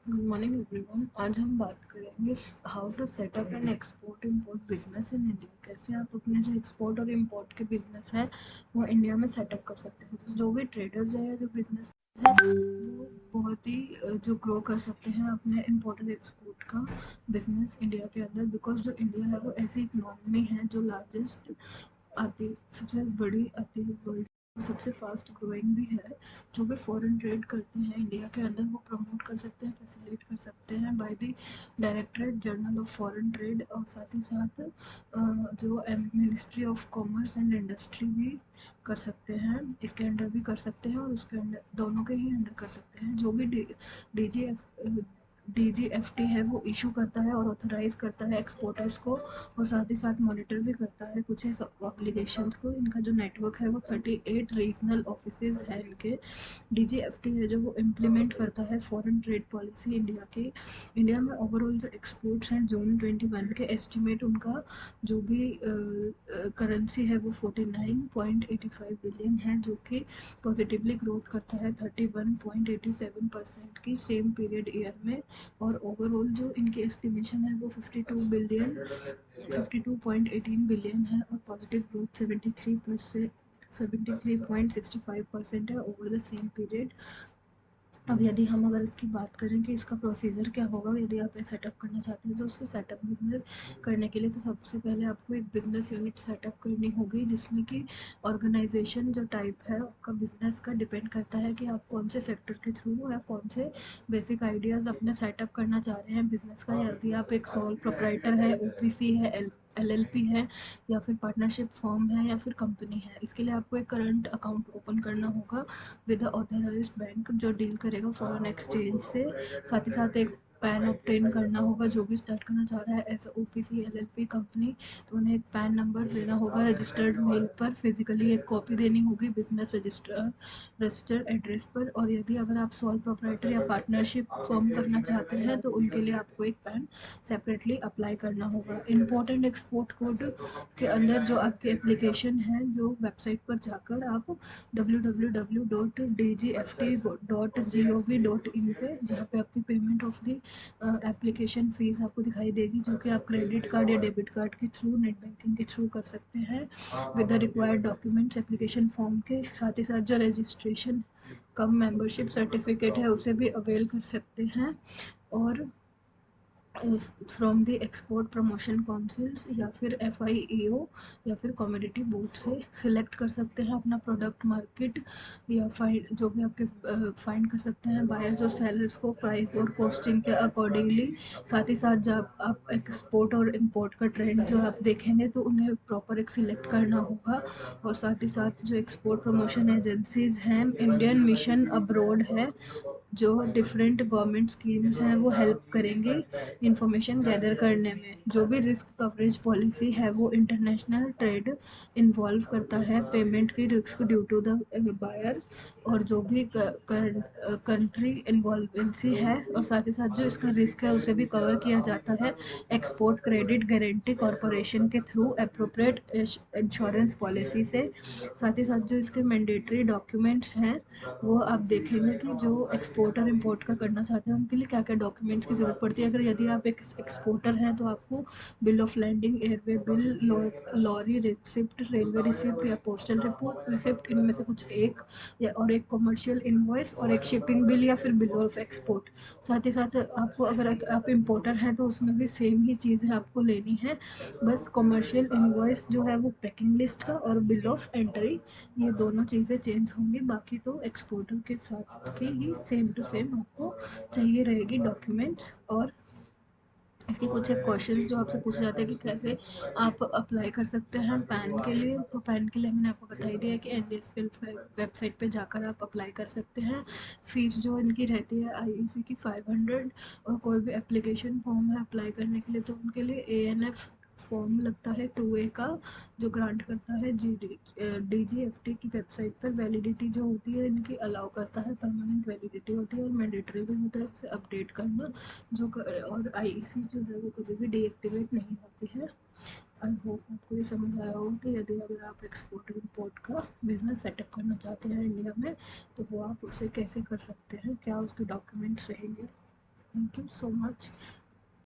Good morning everyone. आज हम बात करेंगे how to set up an export import business in India. कैसे आप अपने जो एक्सपोर्ट और इंपोर्ट के बिजनेस है वो इंडिया में सेटअप कर सकते हैं। तो जो भी ट्रेडर्स है या जो बिजनेस है वो बहुत ही जो ग्रो कर सकते हैं अपने इंपोर्ट और एक्सपोर्ट का बिजनेस इंडिया के अंदर। बिकॉज जो इंडिया है वो ऐसी इकोनॉमी है जो लार्जेस्ट आती सबसे बड़ी आती है वर्ल्ड, सबसे फास्ट ग्रोइंग भी है। जो भी फॉरेन ट्रेड करते हैं इंडिया के अंदर वो प्रमोट कर सकते हैं, फैसिलिटेट कर सकते हैं by the directorate general of foreign trade. और साथ ही साथ जो ministry of commerce and industry भी कर सकते हैं, इसके अंडर भी कर सकते हैं और उसके अंडर दोनों के ही अंडर कर सकते हैं। जो भी डी जी एफ DGFT है वो इशू करता है और ऑथराइज करता है एक्सपोर्टर्स को, और साथ ही साथ मॉनिटर भी करता है कुछ ऑब्लिगेशंस को। इनका जो नेटवर्क है वो 38 रीजनल ऑफिसेज है इनके। DGFT है जो वो इम्प्लीमेंट करता है फॉरेन ट्रेड पॉलिसी इंडिया की। इंडिया में ओवरऑल जो एक्सपोर्ट्स हैं जून 21 के एस्टिमेट उनका जो भी करेंसी है वो 49.85 बिलियन है, जो कि पॉजिटिवली ग्रोथ करता है 31.87% की सेम पीरियड ईयर में। और ओवरऑल जो इनकी एस्टिमेशन है वो 52.18 बिलियन है और पॉजिटिव ग्रोथ 73.65% है ओवर द सेम पीरियड। अब यदि हम अगर इसकी बात करें कि इसका प्रोसीजर क्या होगा यदि आप ये सेटअप करना चाहते हैं, तो उसको सेटअप बिजनेस करने के लिए तो सबसे पहले आपको एक बिजनेस यूनिट सेटअप करनी होगी, जिसमें कि ऑर्गेनाइजेशन जो टाइप है आपका बिजनेस का डिपेंड करता है कि आप कौन से फैक्टर के थ्रू या कौन से बेसिक आइडियाज़ अपने सेटअप करना चाह रहे हैं बिजनेस का। यदि आप एक सोल प्रोप्राइटर है, OPC है, LLP है, या फिर पार्टनरशिप फॉर्म है, या फिर कंपनी है, इसके लिए आपको एक करंट अकाउंट ओपन करना होगा विद ऑथराइज्ड बैंक जो डील करेगा फॉरेन एक्सचेंज से। साथ ही साथ एक पैन ऑब्टेन करना होगा जो भी स्टार्ट करना चाह रहा है एज OPC LLP कंपनी, तो उन्हें एक पैन नंबर देना होगा रजिस्टर्ड मेल पर। फिजिकली एक कॉपी देनी होगी बिजनेस रजिस्टर्ड एड्रेस पर। और यदि अगर आप सोल प्रोप्राइटर या पार्टनरशिप फॉर्म करना चाहते हैं तो उनके लिए आपको एक पैन सेपरेटली अप्लाई करना होगा। इम्पोर्ट एंड एक्सपोर्ट कोड के अंदर जो आपकी एप्लीकेशन है, जो वेबसाइट पर जाकर आप www.dgft.gov.in पे, जहाँ पे आपकी payment of the application fees आपको दिखाई देगी, जो कि आप क्रेडिट कार्ड या डेबिट कार्ड के थ्रू, नेट बैंकिंग के थ्रू कर सकते हैं with the required documents application form के। साथ ही साथ जो रजिस्ट्रेशन कम मेंबरशिप सर्टिफिकेट है उसे भी अवेल कर सकते हैं। और from the export promotion councils या फिर FIEO या फिर कॉमोडिटी बोर्ड से सिलेक्ट कर सकते हैं अपना प्रोडक्ट मार्केट, या फाइंड जो भी आपके फाइंड कर सकते हैं बायर्स और सेलर्स को प्राइस और कॉस्टिंग के अकॉर्डिंगली। साथ ही साथ जब आप एक्सपोर्ट और इंपोर्ट का ट्रेंड जो आप देखेंगे तो उन्हें प्रॉपर एक सिलेक्ट करना होगा। और साथ ही साथ जो एक्सपोर्ट प्रमोशन एजेंसीज हैं, इंडियन मिशन अब्रोड है, जो डिफरेंट गवर्नमेंट स्कीम्स हैं वो हेल्प करेंगे इंफॉर्मेशन गैदर करने में। जो भी रिस्क कवरेज पॉलिसी है वो इंटरनेशनल ट्रेड इन्वॉल्व करता है पेमेंट की risk due to the buyer, और जो भी कंट्री इन्वॉल्वेंसी है, और साथ ही साथ जो इसका रिस्क है उसे भी कवर किया जाता है एक्सपोर्ट क्रेडिट गारंटी कॉरपोरेशन के थ्रू अप्रोप्रिएट इंश्योरेंस पॉलिसी से। साथ ही साथ जो इसके मैंडेटरी डॉक्यूमेंट्स हैं वो आप देखेंगे कि जो एक्सपोर्टर इंपोर्ट का करना चाहते हैं उनके लिए क्या क्या डॉक्यूमेंट्स की ज़रूरत पड़ती है। अगर यदि आप एक एक्सपोर्टर हैं तो आपको bill of landing, airway bill, lorry receipt, railway receipt या पोस्टल रिपोर्ट रिसिप्ट, इनमें से कुछ एक, या और एक कमर्शियल इनवॉइस और एक शिपिंग बिल या फिर बिल ऑफ एक्सपोर्ट। साथ ही साथ आपको अगर आप इंपोर्टर हैं तो उसमें भी सेम ही चीज़ें आपको लेनी है, बस कमर्शियल इनवॉइस जो है वो पैकिंग लिस्ट का और बिल ऑफ एंट्री, ये दोनों चीज़ें चेंज होंगी। बाकी तो एक्सपोर्टर के साथ की ही सेम टू सेम आपको चाहिए रहेगी डॉक्यूमेंट्स। और इसके कुछ एक क्वेश्चंस जो आपसे पूछे जाते हैं कि कैसे आप अप्लाई कर सकते हैं पैन के लिए। तो पैन के लिए मैंने आपको बता ही दिया है कि NDSL वेबसाइट पे जाकर आप अप्लाई कर सकते हैं। फ़ीस जो इनकी रहती है IEC की 500, और कोई भी एप्लीकेशन फॉर्म है अप्लाई करने के लिए तो उनके लिए ANF फॉर्म लगता है 2A का, जो ग्रांट करता है DGFT की वेबसाइट पर। वैलिडिटी जो होती है इनकी अलाउ करता है, परमानेंट वैलिडिटी होती है, और मैंडेटरी भी होता है उसे अपडेट करना। और IEC जो है वो कभी भी डीएक्टिवेट नहीं होती है। आई होप आपको ये समझ आया होगा कि यदि अगर आप एक्सपोर्ट इंपोर्ट का बिजनेस सेटअप करना चाहते हैं इंडिया में तो वो आप उसे कैसे कर सकते हैं, क्या उसके डॉक्यूमेंट्स रहेंगे। Thank you so much.